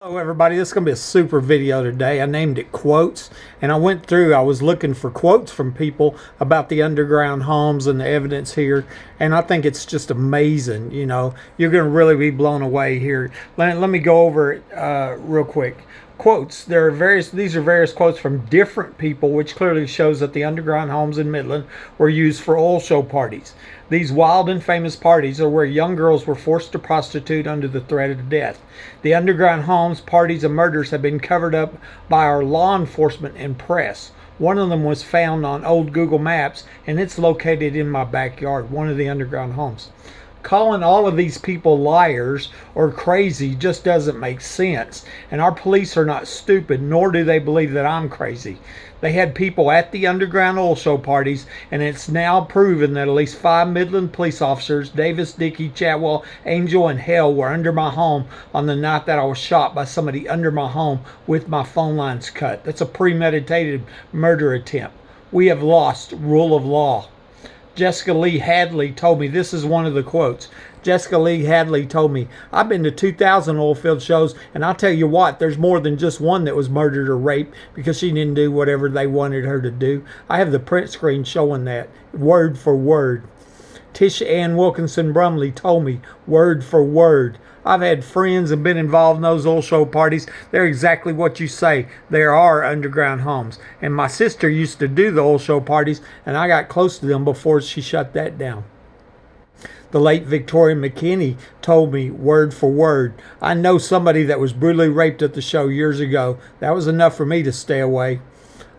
Hello everybody, this is going to be a super video today. I named it Quotes, and I was looking for quotes from people about the underground homes and the evidence here, and I think it's just amazing. You're going to really be blown away here. Let me go over it real quick. Quotes. These are various quotes from different people, which clearly shows that the underground homes in Midland were used for oil show parties. These wild and famous parties are where young girls were forced to prostitute under the threat of death. The underground homes, parties, and murders have been covered up by our law enforcement and press. One of them was found on old Google Maps, and it's located in my backyard, one of the underground homes. Calling all of these people liars or crazy just doesn't make sense. And our police are not stupid, nor do they believe that I'm crazy. They had people at the underground oil show parties, and it's now proven that at least 5 Midland police officers, Davis, Dickie, Chatwell, Angel, and Hale, were under my home on the night that I was shot by somebody under my home with my phone lines cut. That's a premeditated murder attempt. We have lost rule of law. Jessica Lee Hadley told me, this is one of the quotes. Jessica Lee Hadley told me, I've been to 2,000 oil field shows, and I'll tell you what, there's more than just one that was murdered or raped because she didn't do whatever they wanted her to do. I have the print screen showing that, word for word. Tisha Ann Wilkinson Brumley told me, word for word. I've had friends and been involved in those oil show parties. They're exactly what you say. There are underground homes. And my sister used to do the oil show parties, and I got close to them before she shut that down. The late Victoria McKinney told me, word for word, I know somebody that was brutally raped at the show years ago. That was enough for me to stay away.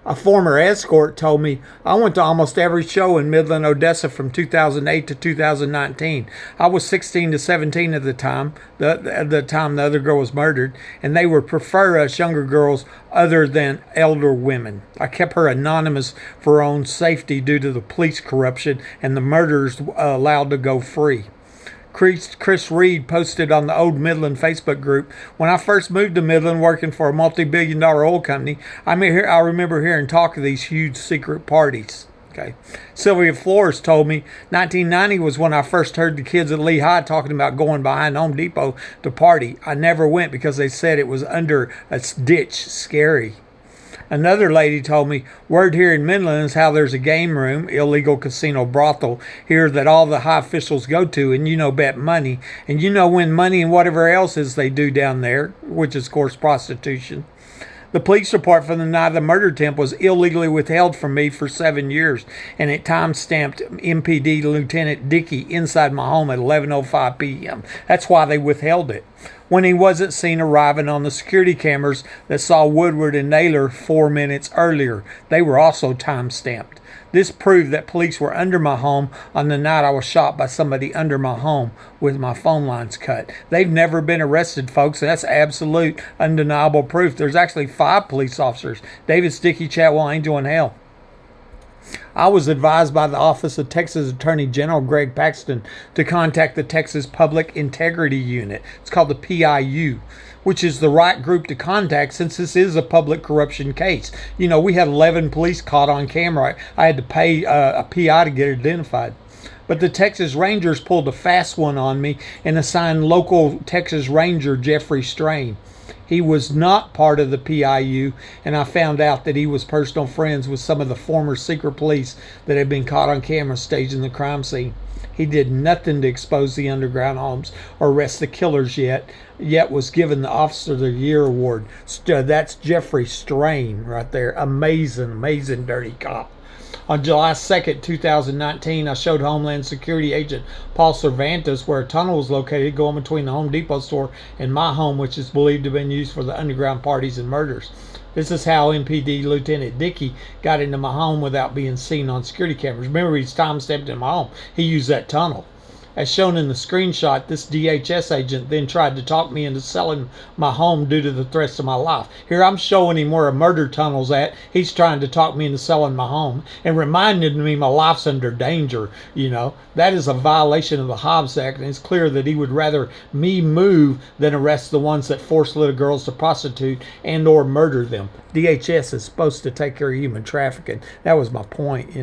A former escort told me, I went to almost every show in Midland, Odessa from 2008 to 2019. I was 16 to 17 at the time, the time the other girl was murdered, and they would prefer us younger girls other than elder women. I kept her anonymous for her own safety due to the police corruption and the murderers allowed to go free. Chris Reed posted on the Old Midland Facebook group, when I first moved to Midland working for a multi-billion-dollar oil company, I remember hearing talk of these huge secret parties. Okay. Sylvia Flores told me 1990 was when I first heard the kids at Lehigh talking about going behind Home Depot to party. I never went because they said it was under a ditch. Scary. Another lady told me, word here in Midland is how there's a game room, illegal casino brothel here that all the high officials go to and bet money. And win money and whatever else is they do down there, which is of course prostitution. The police report from the night of the murder attempt was illegally withheld from me for 7 years, and it time-stamped MPD Lieutenant Dickie inside my home at 11:05 p.m. That's why they withheld it. When he wasn't seen arriving on the security cameras that saw Woodward and Naylor 4 minutes earlier. They were also time-stamped. This proved that police were under my home on the night I was shot by somebody under my home with my phone lines cut. They've never been arrested, folks. That's absolute, undeniable proof. There's actually 5 police officers, Davis, Dickie, Chatwell, Angel, and Hale. I was advised by the Office of Texas Attorney General Greg Paxton to contact the Texas Public Integrity Unit. It's called the PIU, which is the right group to contact since this is a public corruption case. We had 11 police caught on camera. I had to pay a PI to get identified. But the Texas Rangers pulled a fast one on me and assigned local Texas Ranger Jeffrey Strain. He was not part of the PIU, and I found out that he was personal friends with some of the former secret police that had been caught on camera staging the crime scene. He did nothing to expose the underground homes or arrest the killers yet was given the Officer of the Year award. That's Jeffrey Strain right there. Amazing, amazing dirty cop. On July 2nd, 2019, I showed Homeland Security Agent Paul Cervantes where a tunnel was located going between the Home Depot store and my home, which is believed to have been used for the underground parties and murders. This is how MPD Lieutenant Dickie got into my home without being seen on security cameras. Remember, he's time-stamped in my home. He used that tunnel. As shown in the screenshot, this DHS agent then tried to talk me into selling my home due to the threats to my life. Here I'm showing him where a murder tunnel's at. He's trying to talk me into selling my home and reminding me my life's under danger. That is a violation of the Hobbs Act, and it's clear that he would rather me move than arrest the ones that force little girls to prostitute and or murder them. DHS is supposed to take care of human trafficking. That was my point.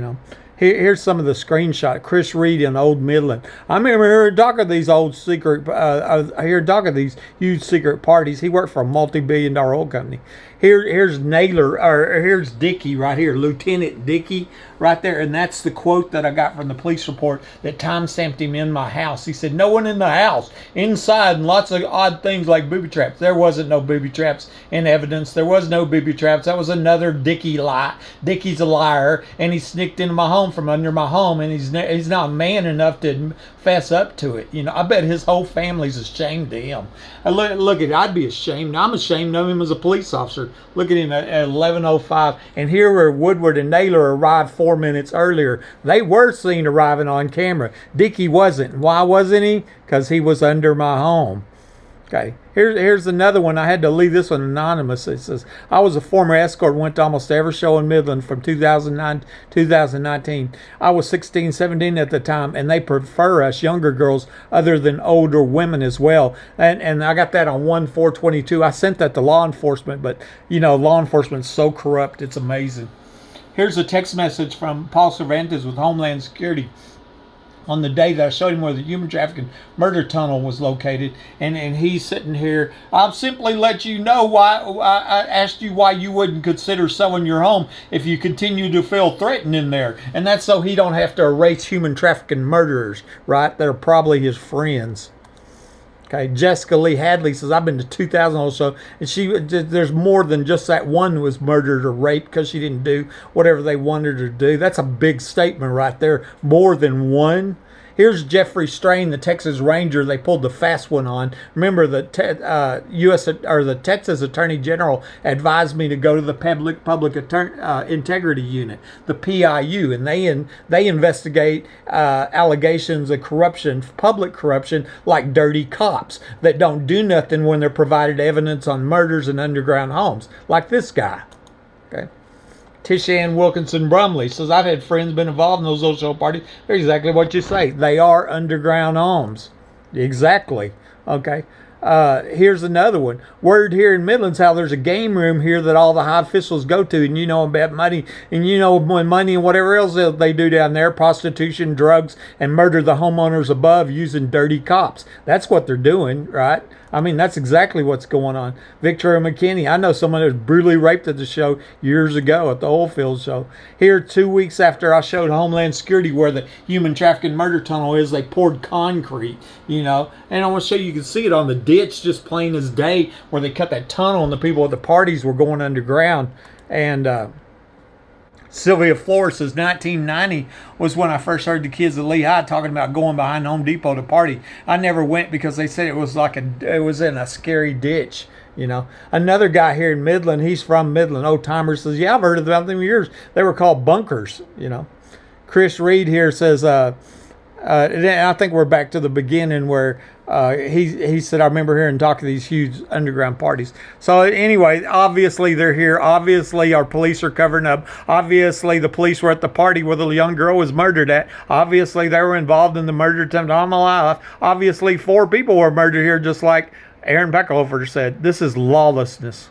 Here's some of the screenshot. Chris Reed in Old Midland. I remember hearing talk of these old secret. I hear talk of these huge secret parties. He worked for a multi-billion-dollar oil company. Here's Naylor, or here's Dickie right here, Lieutenant Dickie right there, and that's the quote that I got from the police report that time-stamped him in my house. He said, "No one in the house, inside, and lots of odd things like booby traps." There wasn't no booby traps in evidence. There was no booby traps. That was another Dickie lie. Dickie's a liar, and he sneaked into my home from under my home, and he's not man enough to fess up to it. You know, I bet his whole family's ashamed of him. Look at it. I'd be ashamed. I'm ashamed of him as a police officer. Look at him at 11:05. And here where Woodward and Naylor arrived 4 minutes earlier. They were seen arriving on camera. Dickie wasn't. Why wasn't he? Because he was under my home. Okay, here's another one. I had to leave this one anonymous. It says, "I was a former escort, went to almost every show in Midland from 2009 2019. I was 16, 17 at the time, and they prefer us younger girls other than older women as well." And I got that on 1/4/22. I sent that to law enforcement, but you know, law enforcement's so corrupt, it's amazing. Here's a text message from Paul Cervantes with Homeland Security on the day that I showed him where the human trafficking murder tunnel was located, and he's sitting here. "I'll simply let you know why I asked you why you wouldn't consider selling your home if you continue to feel threatened in there." And that's so he don't have to erase human trafficking murderers, right? That are probably his friends. Okay, Jessica Lee Hadley says, "I've been to 2,000 also, and there's more than just that one was murdered or raped because she didn't do whatever they wanted her to do." That's a big statement right there. More than one. Here's Jeffrey Strain, the Texas Ranger. They pulled the fast one on. Remember, the the Texas Attorney General advised me to go to the Public Integrity Unit, the PIU, and they investigate allegations of corruption, public corruption, like dirty cops that don't do nothing when they're provided evidence on murders and underground homes, like this guy. Okay. Tishann Wilkinson Brumley says, "I've had friends been involved in those old show parties." They're exactly what you say. They are underground homes. Exactly. Okay. Here's another one. Word here in Midlands how there's a game room here that all the high officials go to, and you know about money, and you know when money and whatever else they do down there, prostitution, drugs, and murder the homeowners above using dirty cops. That's what they're doing, right? I mean, that's exactly what's going on. Victoria McKinney, I know someone that was brutally raped at the show years ago at the oilfield show. Here, 2 weeks after I showed Homeland Security where the human trafficking murder tunnel is, they poured concrete, you know. And I want to show you can see it on the ditch just plain as day where they cut that tunnel and the people at the parties were going underground. And Sylvia Flores says 1990 was when I first heard the kids at Lehigh talking about going behind Home Depot to party. I never went because they said it was in a scary ditch, you know. Another guy here in Midland, he's from Midland, old timer, says, "Yeah, I've heard about them years. They were called bunkers, you know." Chris Reed here says, I think we're back to the beginning where he said, "I remember hearing talk of these huge underground parties." So anyway, obviously they're here. Obviously our police are covering up. Obviously the police were at the party where the young girl was murdered at. Obviously they were involved in the murder attempt on my life. Obviously 4 people were murdered here, just like Aaron Beckhofer said. This is lawlessness.